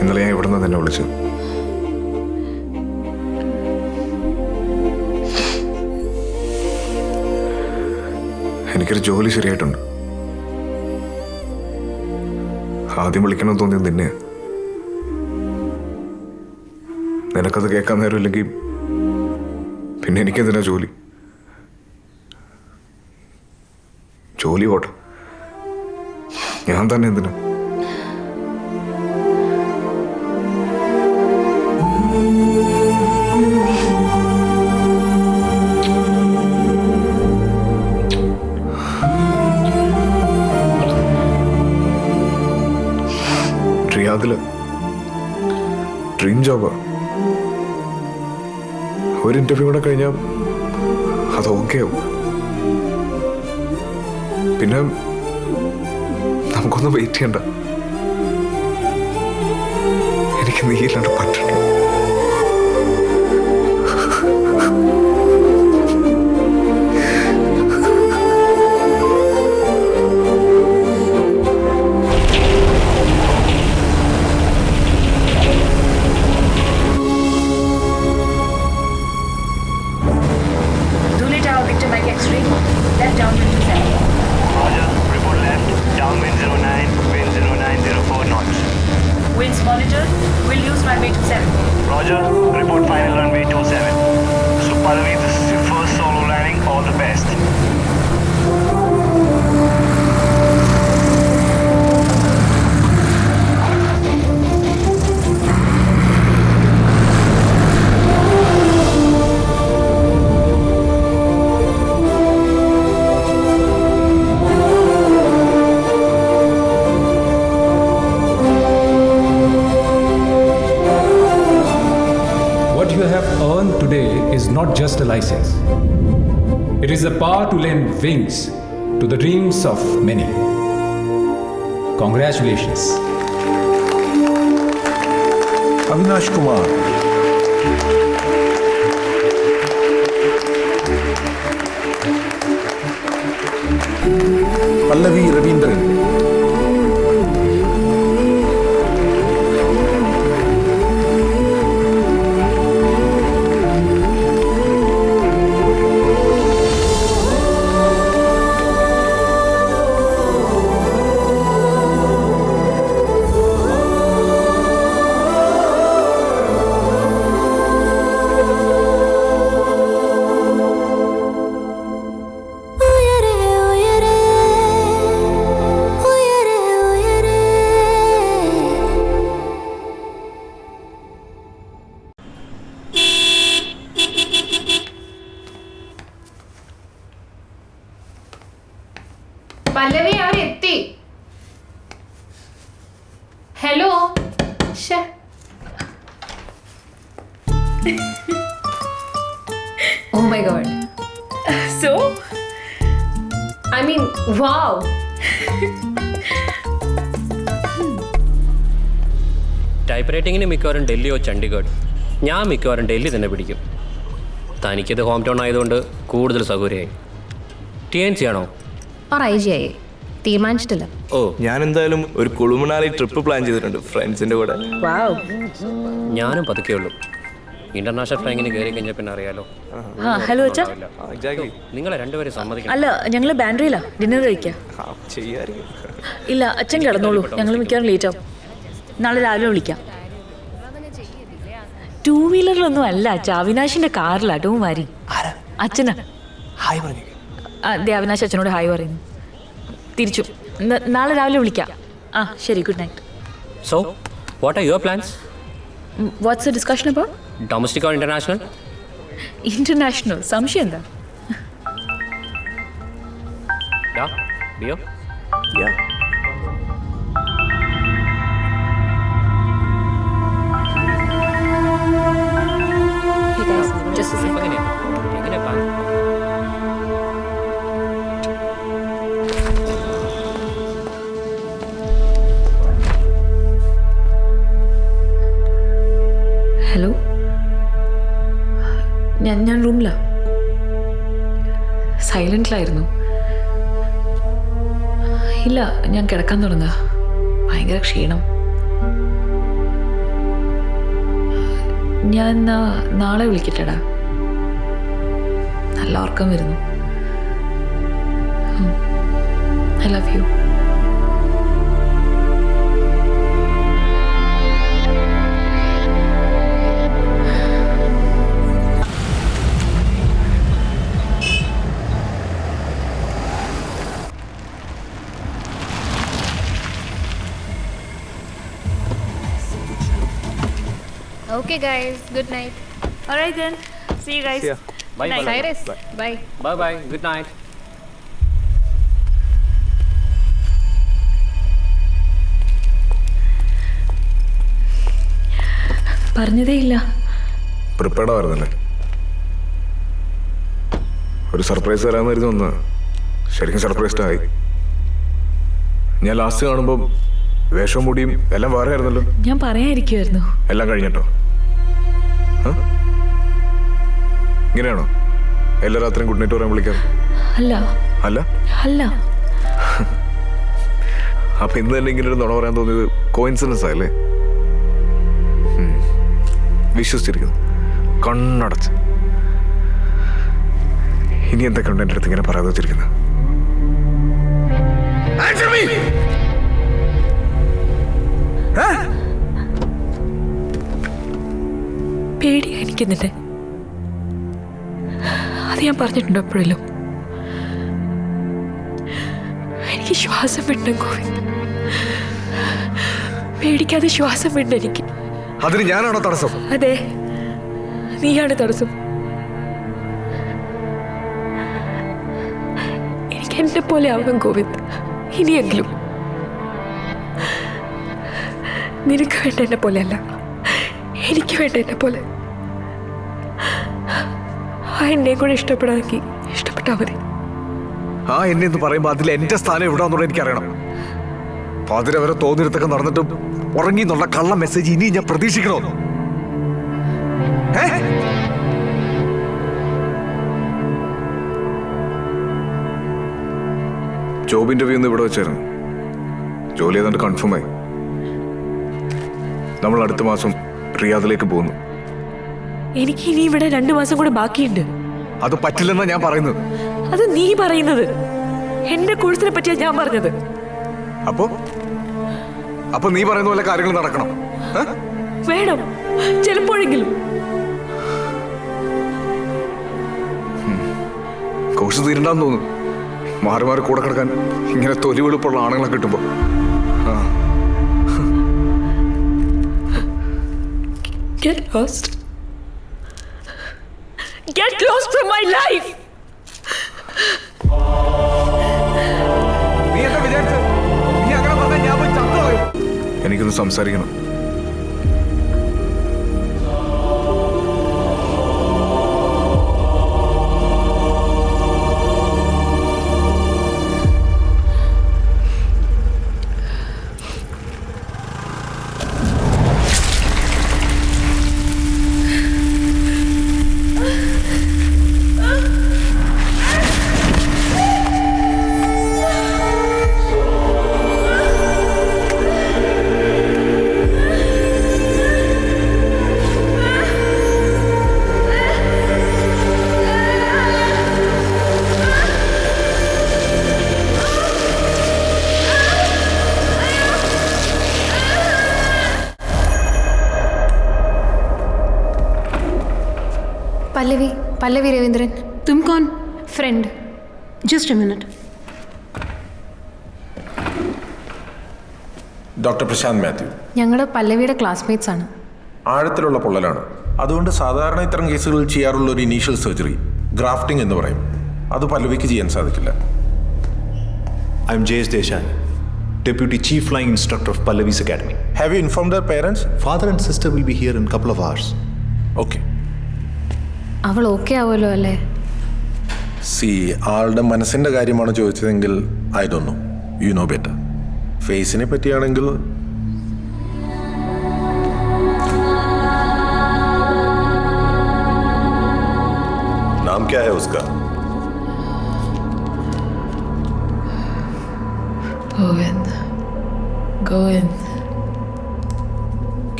ഇന്നലെ ഞാൻ ഇവിടെ നിന്ന് തന്നെ വിളിച്ചു. എനിക്കൊരു ജോലി ശരിയായിട്ടുണ്ട്. ആദ്യം വിളിക്കണമെന്ന് തോന്നിയത് നിന്നെ. നിനക്കത് കേൾക്കാൻ നേരമില്ലെങ്കിൽ പിന്നെ എനിക്കെന്തിനാ ജോലി? ജോലി പോട്ടെ, ഞാൻ തന്നെ എന്തിനാ? റിയാദില് ഡ്രീം ജോബാ. ഒരു ഇന്റർവ്യൂ കൂടെ കഴിഞ്ഞാൽ അത് ഓക്കെ ആവും. പിന്നെ നമുക്കൊന്നും വെയിറ്റ് ചെയ്യണ്ട. എനിക്ക് നീ ഇല്ലാണ്ട് പറ്റണ്ട. Winds monitor, we'll use runway 27. Roger, report final runway 27. So Pallavi, this is your first solo landing, all the best. Today is not just a license. It is the power to lend wings to the dreams of many. Congratulations. Avinash Kumar. Pallavi Ravindran. Pallavi അവരെത്തി. Hello. Oh my god. So? I mean, wow. Type റൈറ്റിങ്ങിന് മിക്കവാറും ഡൽഹിയോ ചണ്ഡീഗഡ്. ഞാൻ മിക്കവാറും ഡൽഹി തന്നെ പിടിക്കും. തനിക്കത് home town ആയതുകൊണ്ട് കൂടുതൽ സൗകര്യമായി. TNC ആണോ? IGI തീരുമാനിച്ചിട്ടില്ല. ഓ, ഞാൻ എന്തായാലും ഒരു കുളുമണാലി ട്രിപ്പ് പ്ലാൻ ചെയ്തിട്ടുണ്ട് ഫ്രണ്ട്സിന്റെ കൂടെ. ഞാനും പതുക്കെയുള്ളൂ. ഇന്റർനാഷണൽ ഫ്ലൈങ്ങിന് കയറി കഴിഞ്ഞാൽ പിന്നെ അറിയാലോ. ഹലോ അച്ഛാ. എക്സാക്ട്ലി. നിങ്ങളെ രണ്ടുപേരും സമ്മതിക്കണം. അല്ല, ഞങ്ങൾ ബാൻഡ്രിയിലാ ഡിന്നർ കഴിക്കാം. ചെയ്യാറില്ല. ഇല്ല, അച്ഛൻ കിടന്നോളൂ, ഞങ്ങൾ മിക്കവാറും ലേറ്റ് ആവും. നാളെ രാവിലെ വിളിക്കാം. 2 വീലറിലൊന്നും അല്ല അച്ഛാ, അവിനാശിന്റെ കാറിലാ. ഡോൺ വരി. അച്ഛനാ. ഹായ് പറഞ്ഞു. അതെ, അവിനാശ് അച്ഛനോട് ഹായ് പറയുന്നു. തിരിച്ചു നാളെ രാവിലെ വിളിക്കാം. ശരി, good night. So what are your plans? What's the discussion about? Domestic or international? International. സംശയം എന്താ? ഡിയോ Just a second. എങ്ങനെ ഹലോ, ഞാൻ റൂമിലാണ്. സൈലൻറ്റിലായിരുന്നു. ഇല്ല, ഞാൻ കിടക്കാൻ തുടങ്ങുക. ഭയങ്കര ക്ഷീണം. ഞാൻ നാളെ വിളിക്കട്ടെടാ. നല്ല ഉറക്കം വരുന്നു. I love you. Okay, guys. Good night. All right then. See you guys. Bye Cyrus, bye. Bye bye, good night. പറഞ്ഞതേ ഇല്ല. പ്രിപ്പയർഡ് ആയിരുന്നല്ലേ? ഒരു സർപ്രൈസ് തരാമെന്നായിരുന്നു ഒന്ന്. ശരിക്കും സർപ്രൈസ്ഡ് ആയി. ഞാൻ ലാസ്റ്റ് കാണുമ്പോൾ വേഷവും മുടിയും എല്ലാം വേറെ ആയിരുന്നല്ലോ. ഞാൻ പറയാതിരിക്കുമായിരുന്നു. എല്ലാം കഴിഞ്ഞിട്ടോ? ഇങ്ങനെയാണോ എല്ലാ രാത്രിയും ഗുഡ് നൈറ്റ് പറയാൻ വിളിക്കാറ്? അല്ല അല്ല അല്ല. അപ്പൊ ഇന്ന് തന്നെ ഇങ്ങനെ ഒരു നുണ പറയാൻ തോന്നിയത് കോയിൻസിഡൻസ് ആയല്ലേ? വിശ്വസിച്ചിരിക്കുന്നു, കണ്ണടച്ച്. ഇനി എന്തൊക്കെ ഉണ്ട് എൻ്റെ അടുത്ത് ഇങ്ങനെ പറയാതെ വെച്ചിരിക്കുന്നത്? പേടിയാ എനിക്കെന്നിട്ട്. അത് ഞാൻ പറഞ്ഞിട്ടുണ്ടോ എപ്പോഴല്ലോ? എനിക്ക് ശ്വാസം വിടണം ഗോവിന്ദ്. പേടിക്കാതെ ശ്വാസം വിടണം എനിക്ക്. അതിന് ഞാനാണോ തടസ്സം? അതെ, നീയാണ് തടസ്സം. എനിക്ക് എന്നെ പോലെ ആവണം ഗോവിന്ദ്, ഇനിയെങ്കിലും. നിനക്ക് വേണ്ട എന്നെ പോലെ അല്ല, എനിക്ക് വേണ്ട എന്നെ പോലെ. ആ എന്നെ കൂടെ ഇഷ്ടപ്പെടാമെങ്കിൽ ഇഷ്ടപ്പെട്ടാൽ മതി. ആ എന്നെ എന്ന് പറയുമ്പോൾ അതിൽ എന്റെ സ്ഥാനം എവിടാന്നുള്ളത് എനിക്കറിയണം. പാതിരവരെ തോന്നിടത്തൊക്കെ നടന്നിട്ടും ഉറങ്ങി എന്നുള്ള കള്ള മെസ്സേജ് ഇനി ഞാൻ പ്രതീക്ഷിക്കണോ? ജോബ് ഇന്റർവ്യൂ ഒന്ന് ഇവിടെ വെച്ചായിരുന്നു. ജോലി ഏതാണ്ട് കൺഫേം ആയി. നമ്മൾ അടുത്ത മാസം റിയാദിലേക്ക് പോകുന്നു. എനിക്ക് ഇനി ഇവിടെ 2 മാസം കൂടെ ബാക്കിയുണ്ട്. അത് പറ്റില്ലെന്നാ ഞാൻ പറയുന്നത്. അത് നീ പറയുന്നത്. എന്റെ കോഴ്സിനെ പറ്റിയാ ഞാൻ പറഞ്ഞത്. അപ്പൊ നീ പറയുന്ന പോലെ കാര്യങ്ങൾ നടക്കണം. വേണം, ചിലപ്പോഴെങ്കിലും. കോഴ്സ് തീരണ്ടാന്ന് തോന്നുന്നു. മാറി മാറി കൂടെ കിടക്കാൻ ഇങ്ങനെ തൊലി വെളുപ്പുള്ള ആണുങ്ങളെ കിട്ടുമ്പോ. Get lost. Get lost from my life. നീ എന്താ വിചാരിച്ചത്? നീ അങ്ങനെ പറഞ്ഞാൽ ഞാൻ പോയി ചത്തുകളയും. എനിക്കൊന്ന് സംസാരിക്കണം. पल्लवी रविंद्रन. तुम कौन? Friend. Just a minute. Doctor Prashanth Mathew. ഞങ്ങൾ പല്ലവിയുടെ ക്ലാസ്മേറ്റ്സ് ആണ്. ആഴത്തിലുള്ള പൊള്ളലാണ്. അതുകൊണ്ട് സാധാരണ ഇത്തരം കേസുകളിൽ ചെയ്യാറുള്ള ഒരു ഇനീഷ്യൽ സർജറി ഗ്രാഫ്റ്റിംഗ് എന്ന് പറയും. അത് പല്ലവിക്ക് ചെയ്യാൻ സാധിക്കില്ല. I'm Jayesh Desai, Deputy Chief Flying Instructor of Pallavi's Academy. Have you informed their parents? Father and sister will be here in a couple of hours. Okay. അവൾ ഓക്കെ ആവുമല്ലോ അല്ലേ? See, ആളുടെ മനസ്സിൻ്റെ കാര്യമാണ് ചോദിച്ചതെങ്കിൽ I don't know, you know better. ഫേസിനെ പറ്റിയാണെങ്കിൽ नाम क्या है उसका? गोविंद. गोविंद.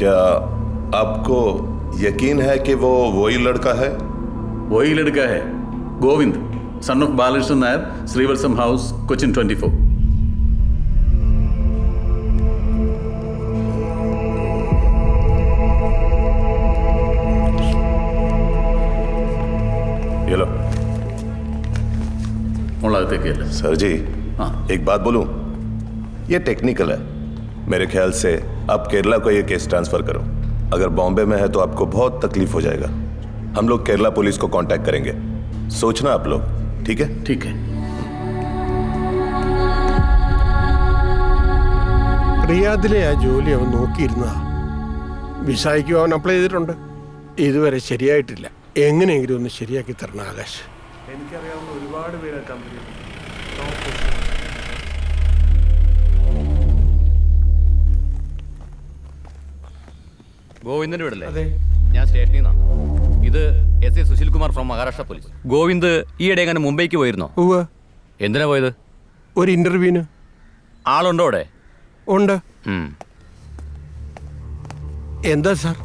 क्या आपको यकीन है कि वो वही लड़का है? वही लड़का है, Govind, son of Balakrishna Nair, Srivatsam house, Cochin 24. ये लो सर जी, हाँ। एक बात बोलूं, ये टेक्निकल है. मेरे ख्याल से आप केरला को ये केस ट्रांसफर करो. अगर बॉम्बे में है तो आपको बहुत तकलीफ हो जाएगा. हम लोग केरला पुलिस को कांटेक्ट करेंगे. सोचना आप लोग, ठीक है? ठीक है. റിയാദിലെ ആ ജോലി അവൻ നോക്കിയിരുന്നതാ. വിസയ്ക്ക് അവൻ അപ്ലൈ ചെയ്തിട്ടുണ്ട്. ഇതുവരെ ശരിയായിട്ടില്ല. എങ്ങനെയെങ്കിലും ഒന്ന് ശരിയാക്കി തരണം ആകാശ്. എനിക്കറിയാവുന്ന ഒരുപാട് പേര് കമ്പനി. ഗോവിന്ദന്റെ വീടല്ലേ? ഞാൻ സ്റ്റേഷനിൽ നിന്നാണ്. ഇത് S I Sushil Kumar from Maharashtra police. Govind ഈയിടെ എങ്ങനെ മുംബൈക്ക് പോയിരുന്നോ? എന്തിനാ പോയത്? ഒരു ഇന്റർവ്യൂവിന്. ആളുണ്ടോ അവിടെ? ഉണ്ട്. എന്താ സാർ?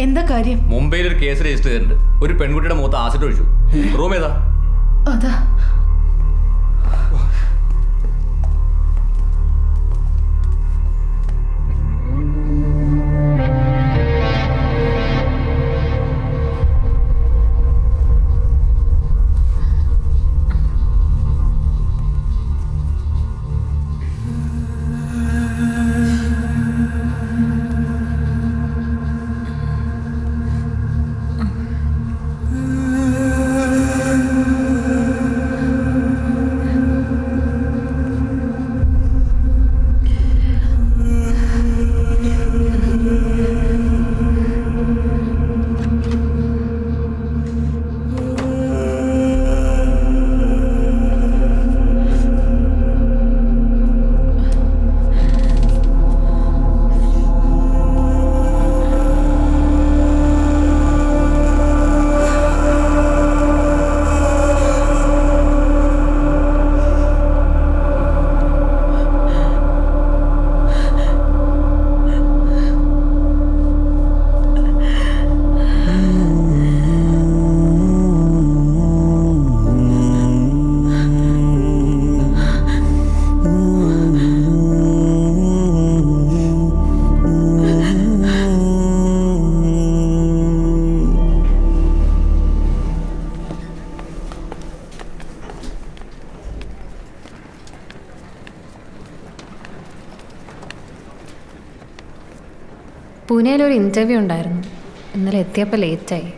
എന്താ കാര്യം? മുംബൈയിൽ ഒരു കേസ് രജിസ്റ്റർ ചെയ്തിട്ടുണ്ട്. ഒരു പെൺകുട്ടിയുടെ മുഖത്ത് ആസിഡ് ഒഴിച്ചു. റൂം ഏതാ? അതാ. പൂനെയിലൊരു ഇൻ്റർവ്യൂ ഉണ്ടായിരുന്നു. ഇന്നലെ എത്തിയപ്പോൾ ലേറ്റായി.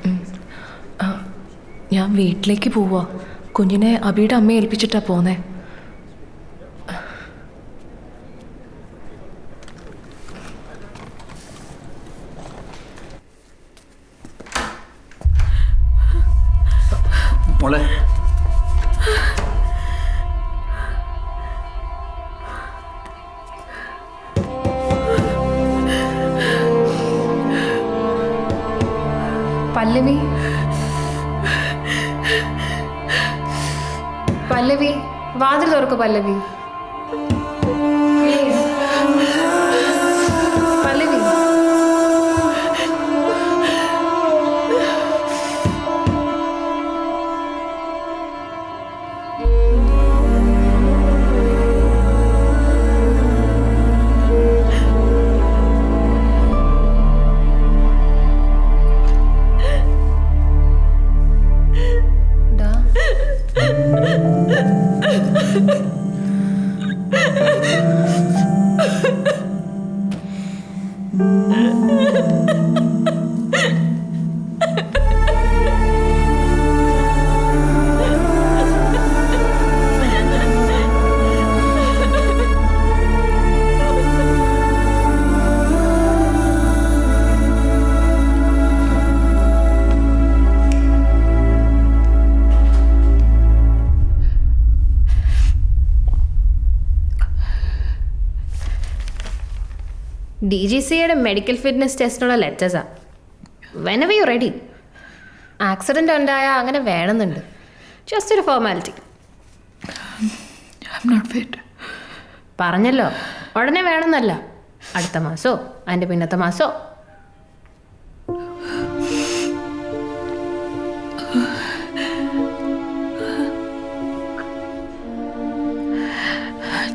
ഞാൻ വീട്ടിലേക്ക് പോവാ. കുഞ്ഞിനെ അബിയുടെ അമ്മയെ ഏൽപ്പിച്ചിട്ടാ പോന്നേ. മോളെ, പല്ലവി, പല്ലവി, വാതിൽ തുറക്കു. പല്ലവി, പല്ലവി. DGCയുടെ മെഡിക്കൽ ഫിറ്റ്നസ് ടെസ്റ്റിനുള്ള ലെറ്റേഴ്സാണ്. Whenever you ready. ആക്സിഡൻ്റ് ഉണ്ടായാൽ അങ്ങനെ വേണമെന്നുണ്ട്. ജസ്റ്റ് ഒരു ഫോർമാലിറ്റി. പറഞ്ഞല്ലോ, ഉടനെ വേണമെന്നല്ല, അടുത്ത മാസോ അതിൻ്റെ പിന്നത്തെ മാസോ.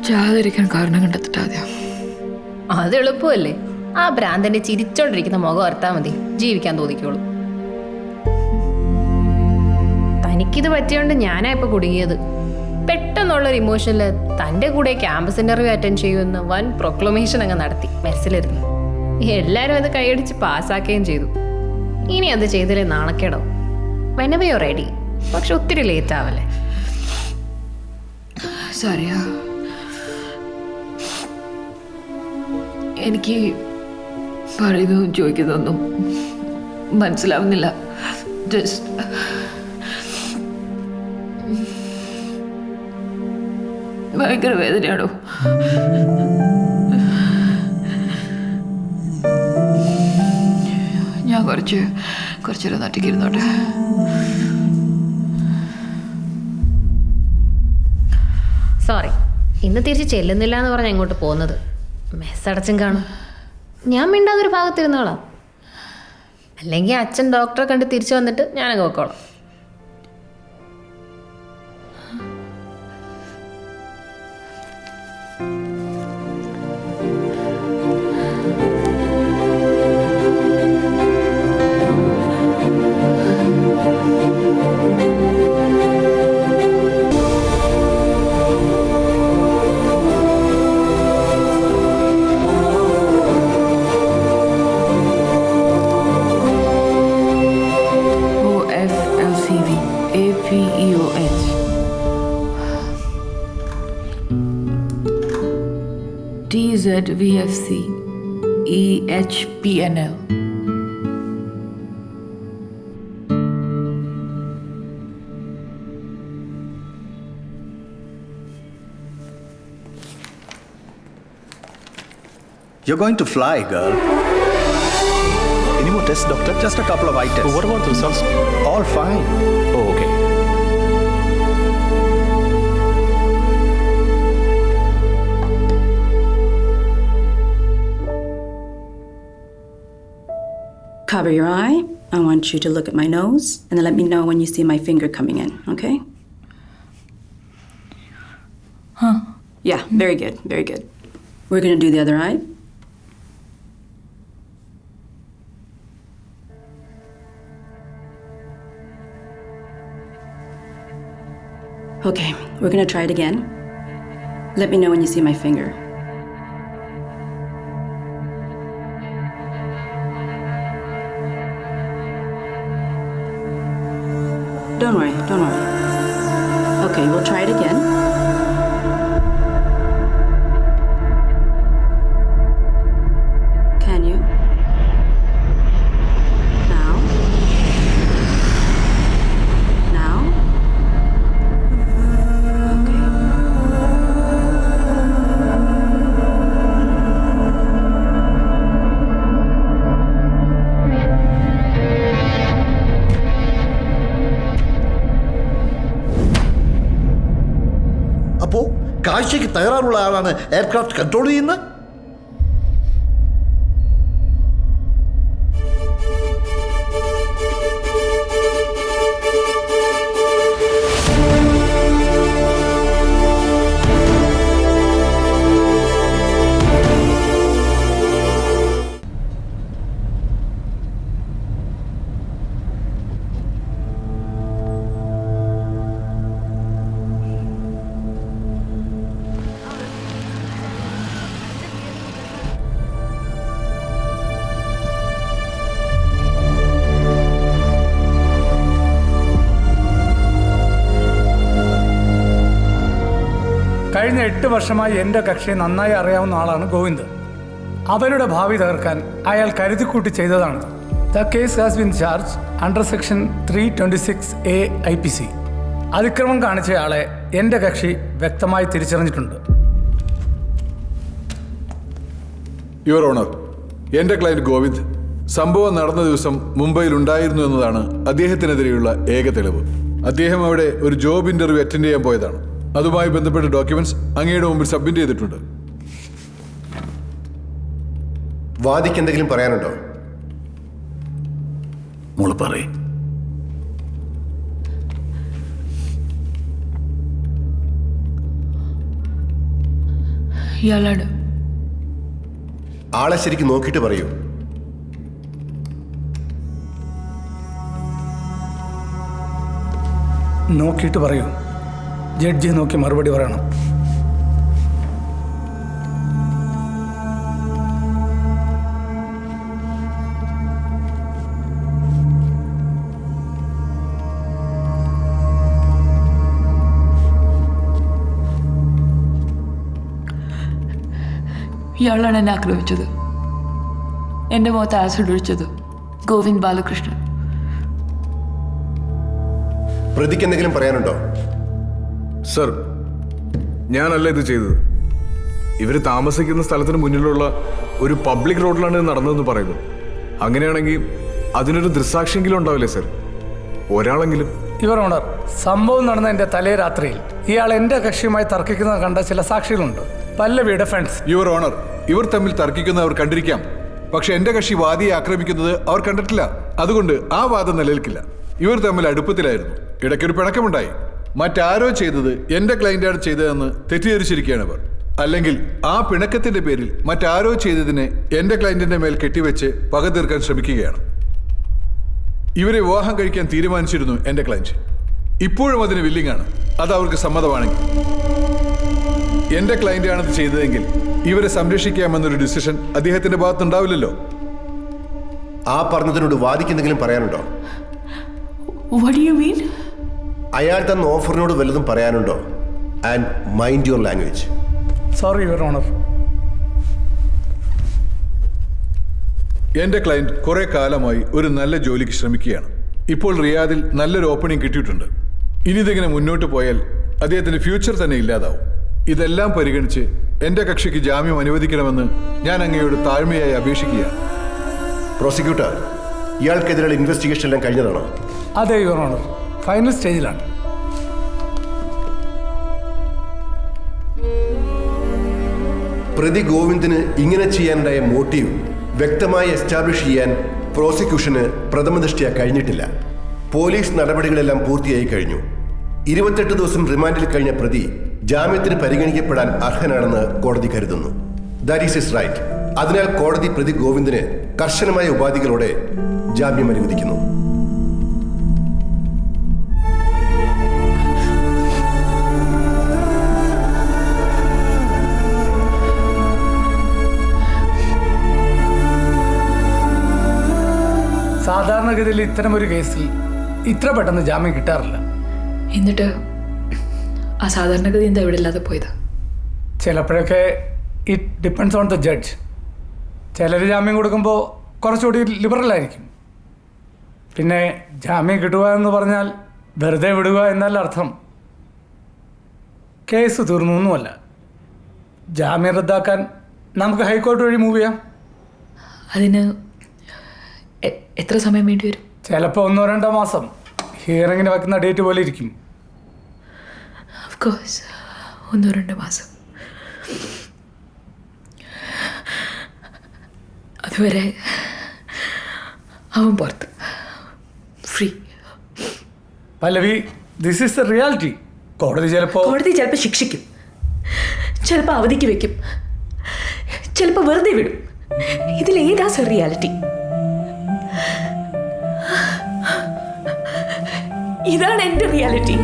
ചാതിരിക്കാൻ കാരണം കണ്ടെത്തിട്ട് ആദ്യം. അത് എളുപ്പമല്ലേ? ആ ഭ്രാന്തന്റെ ചിരിച്ചോണ്ടിരിക്കുന്ന മുഖം ഓർത്താൽ മതി, ജീവിക്കാൻ തോന്നിക്കോളൂ. തനിക്കിത് പറ്റിയോണ്ട് ഞാനാ ഇപ്പൊ കുടുങ്ങിയത്. പെട്ടെന്നുള്ളൊരു ഇമോഷനിൽ തൻ്റെ കൂടെ ക്യാമ്പസ് ഇന്റർവ്യൂ അറ്റൻഡ് ചെയ്യുമെന്ന് വൻ പ്രൊക്ലമേഷൻ അങ്ങ് നടത്തി മെസ്സിലിരുന്നു. എല്ലാവരും അത് കൈയടിച്ച് പാസ്സാക്കുകയും ചെയ്തു. ഇനി അത് ചെയ്തില്ലേ നാണക്കേടോ. Whenever you ready. പക്ഷെ ഒത്തിരി ലേറ്റ് ആവല്ലേ. സാരിയാ, എനിക്ക് പറയുന്നതും ചോദിക്കുന്നതൊന്നും മനസ്സിലാവുന്നില്ല. ജസ്റ്റ് ഭയങ്കര വേദനയാണോ? ഞാൻ കുറച്ചേരം നട്ടിക്കിരുന്നോട്ടെ. സോറി, ഇന്ന് തിരിച്ച് ചെല്ലുന്നില്ല എന്ന് പറഞ്ഞാൽ ഇങ്ങോട്ട് പോകുന്നത്. മെസ്സ് അടച്ചും കാണും. ഞാൻ മിണ്ടാതൊരു ഭാഗത്തിരുന്നോളാം. അല്ലെങ്കിൽ അച്ഛൻ ഡോക്ടറെ കണ്ട് തിരിച്ചു വന്നിട്ട് ഞാനങ്ങ് വെക്കോളാം. TZVFC EHPNL. You're going to fly, girl. Any more tests, doctor? Just a couple of eye tests. What about the results? All fine. Oh, okay. Cover your eye. I want you to look at my nose and then let me know when you see my finger coming in, okay? Huh? Yeah, very good, very good. We're gonna do the other eye. Okay, we're gonna try it again. Let me know when you see my finger. Don't worry, don't worry. Okay, we'll try it again. Can you? Now? Now? Okay. അപ്പോ കാഴ്ചയ്ക്ക് തയ്യാറുള്ള ആളാണ് aircraft control ചെയ്യുന്നത്. കഴിഞ്ഞ 8 വർഷമായി എൻ്റെ കക്ഷിയെ നന്നായി അറിയാവുന്ന ആളാണ് ഗോവിന്ദ്. അവരുടെ ഭാവി തകർക്കാൻ അയാൾ കരുതിക്കൂട്ടി ചെയ്തതാണ്. The case has been charge under section 326A IPC. അതിക്രമം കാണിച്ചയാളെ എൻ്റെ കക്ഷി വ്യക്തമായി തിരിച്ചറിഞ്ഞിട്ടുണ്ട്. യുവർ ഓണർ, എൻ്റെ ക്ലയന്റ് ഗോവിന്ദ് സംഭവം നടന്ന ദിവസം മുംബൈയിൽ ഉണ്ടായിരുന്നു എന്നതാണ് അദ്ദേഹത്തിനെതിരെയുള്ള ഏക തെളിവ്. അദ്ദേഹം അവിടെ ഒരു ജോബ് ഇന്റർവ്യൂ അറ്റൻഡ് ചെയ്യാൻ പോയതാണ്. അതുമായി ബന്ധപ്പെട്ട ഡോക്യുമെന്റ്സ് അങ്ങയുടെ മുമ്പിൽ സബ്മിറ്റ് ചെയ്തിട്ടുണ്ട്. വാദിക്ക് എന്തെങ്കിലും പറയാനുണ്ടോ? മോള് പറയ്. ഇയാളാണ്. ആളെ ശരിക്കും നോക്കിയിട്ട് പറയൂ. നോക്കിയിട്ട് പറയൂ. ജഡ്ജിയെ നോക്കി മറുപടി പറയണം. ഇയാളാണ് എന്നെ ആക്രമിച്ചത്. എൻ്റെ മുഖത്ത് ആസിഡ് ഒഴിച്ചത് ഗോവിന്ദ് ബാലകൃഷ്ണൻ. പ്രതിക്ക് എന്തെങ്കിലും പറയാനുണ്ടോ? സർ, ഞാനല്ല ഇത് ചെയ്തത്. ഇവർ താമസിക്കുന്ന സ്ഥലത്തിന് മുന്നിലുള്ള ഒരു പബ്ലിക് റോഡിലാണ് ഇത് നടന്നതെന്ന് പറയുന്നു. അങ്ങനെയാണെങ്കിൽ അതിനൊരു ദൃസാക്ഷിയെങ്കിലും ഉണ്ടാവില്ലേ സർ? ഒരാളെങ്കിലും. യുവർ ഓണർ, സംഭവം നടന്ന എൻ്റെ തലേ രാത്രിയിൽ ഇയാൾ എൻ്റെ കക്ഷിയുമായി തർക്കിക്കുന്നത് കണ്ട ചില സാക്ഷികളുണ്ട്. പല്ലവിയുടെ ഫ്രണ്ട്സ്. യുവർ ഓണർ, ഇവർ തമ്മിൽ തർക്കിക്കുന്നത് അവർ കണ്ടിരിക്കാം. പക്ഷെ എൻ്റെ കക്ഷി വാദിയെ ആക്രമിക്കുന്നത് അവർ കണ്ടിട്ടില്ല. അതുകൊണ്ട് ആ വാദം നിലനിൽക്കില്ല. ഇവർ തമ്മിൽ അടുപ്പത്തിലായിരുന്നു. ഇടയ്ക്കൊരു പിണക്കമുണ്ടായി. മറ്റാരോ ചെയ്തത് എൻ്റെ ക്ലയന്റാണ് ചെയ്തതെന്ന് തെറ്റിദ്ധരിച്ചിരിക്കുകയാണ് അവർ. അല്ലെങ്കിൽ ആ പിണക്കത്തിന്റെ പേരിൽ മറ്റാരോ ചെയ്തതിനെ എൻ്റെ ക്ലയന്റിന്റെ മേൽ കെട്ടിവെച്ച് പക തീർക്കാൻ ശ്രമിക്കുകയാണ്. ഇവരെ വിവാഹം കഴിക്കാൻ തീരുമാനിച്ചിരുന്നു എൻ്റെ ക്ലയന്റ്. ഇപ്പോഴും അതിന് വില്ലിംഗ് ആണ്. അത് അവർക്ക് സമ്മതമാണെങ്കിൽ. എൻ്റെ ക്ലയന്റാണത് ചെയ്തതെങ്കിൽ ഇവരെ സംരക്ഷിക്കാമെന്നൊരു ഡിസിഷൻ അദ്ദേഹത്തിന്റെ ഭാഗത്തുണ്ടാവില്ലല്ലോ. ആ പറഞ്ഞതിനോട് വാദിക്ക് എന്തെങ്കിലും പറയാനുണ്ടോ? What do you mean? അയാൾ തന്ന ഓഫറിനോട് വല്ലതും പറയാനുണ്ടോ? And mind your language. Sorry your honour. എൻ്റെ ക്ലയന്റ് കുറെ കാലമായി ഒരു നല്ല ജോലിക്ക് ശ്രമിക്കുകയാണ്. ഇപ്പോൾ റിയാദിൽ നല്ലൊരു ഓപ്പണിംഗ് കിട്ടിയിട്ടുണ്ട്. ഇനി ഇതിങ്ങനെ മുന്നോട്ട് പോയാൽ അദ്ദേഹത്തിന്റെ ഫ്യൂച്ചർ തന്നെ ഇല്ലാതാവും. ഇതെല്ലാം പരിഗണിച്ച് എൻ്റെ കക്ഷിക്ക് ജാമ്യം അനുവദിക്കണമെന്ന് ഞാൻ അങ്ങയോട് താഴ്മയായി അപേക്ഷിക്കുകയാണ്. പ്രോസിക്യൂട്ടർ, ഇയാൾക്കെതിരെയുള്ള ഇൻവെസ്റ്റിഗേഷൻ എല്ലാം കഴിഞ്ഞതാണോ? അതെ യുവർ ഓണർ, ഫൈനൽ സ്റ്റേജിലാണ്. പ്രതി ഗോവിന്ദിന് ഇങ്ങനെ ചെയ്യാനുണ്ടായ മോട്ടീവ് വ്യക്തമായി എസ്റ്റാബ്ലിഷ് ചെയ്യാൻ പ്രോസിക്യൂഷന് പ്രഥമദൃഷ്ട്യാ കഴിഞ്ഞിട്ടില്ല. പോലീസ് നടപടികളെല്ലാം പൂർത്തിയായി കഴിഞ്ഞു. 28 ദിവസം റിമാൻഡിൽ കഴിഞ്ഞ പ്രതി ജാമ്യത്തിന് പരിഗണിക്കപ്പെടാൻ അർഹനാണെന്ന് കോടതി കരുതുന്നു. That is is right. അതിനാൽ കോടതി പ്രതി ഗോവിന്ദിന് കർശനമായ ഉപാധികളോടെ ജാമ്യം അനുവദിക്കുന്നു. സാധാരണഗതിയിൽ ഇത്തരമൊരു കേസിൽ ഇത്ര പെട്ടെന്ന് ജാമ്യം കിട്ടാറില്ല. എന്നിട്ട് ആ സാധാരണഗതി എന്താ ഇവിടെ ഇല്ലാതെ പോയത്? ചിലപ്പോഴൊക്കെ it depends on the judge. ചിലർ ജാമ്യം കൊടുക്കുമ്പോൾ കുറച്ചുകൂടി ലിബറലായിരിക്കും. പിന്നെ ജാമ്യം കിട്ടുക എന്ന് പറഞ്ഞാൽ വെറുതെ വിടുക എന്നല്ല അർത്ഥം. കേസ് തീർന്നു ഒന്നുമല്ല. ജാമ്യം റദ്ദാക്കാൻ നമുക്ക് ഹൈക്കോടതി വഴി മൂവ് ചെയ്യാം. അതിന് എത്ര സമയം വേണ്ടി വരും? ചിലപ്പോൾ 1-2 മാസം. ഹിയറിങ്ങിന് വെക്കുന്ന ഡേറ്റ് പോലെ ഇരിക്കും. ഓഫ് കോഴ്സ് 1-2 മാസം. അതുവരെ അവൻ പുറത്ത് free. Pallavi, this is the reality. കോടതി ചിലപ്പോൾ ശിക്ഷിക്കും, ചിലപ്പോൾ അവധിക്ക് വെക്കും, ചിലപ്പോൾ വെറുതെ വിടും. ഇതിലേതാ സർ റിയാലിറ്റി? ഇതാണ് എൻ്റെ റിയാലിറ്റി.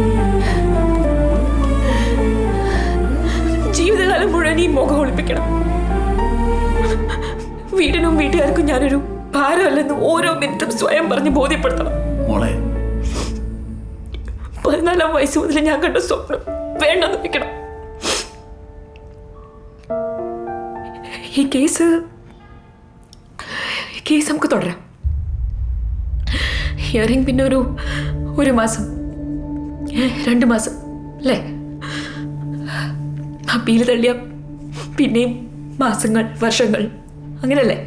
ജീവിതകാലം മുഴുവൻ ഈ മുഖം ഒളിപ്പിക്കണം. വീടിനും വീട്ടുകാർക്കും ഞാനൊരു ഭാരമല്ലെന്ന് ഓരോ മിനിറ്റും സ്വയം പറഞ്ഞ് ബോധ്യപ്പെടുത്തണം. 14-ാം വയസ്സ് മുതൽ ഞാൻ കണ്ട സ്വപ്നം വേണ്ടെന്ന് വെക്കണം. ഈ കേസ് നമുക്ക് തുടരാം. ഹിയറിംഗ് പിന്നെ ഒരു മാസം 2 മാസം അല്ലേ? അപ്പീൽ തള്ളിയ പിന്നെയും മാസങ്ങൾ, വർഷങ്ങൾ അങ്ങനല്ലേ?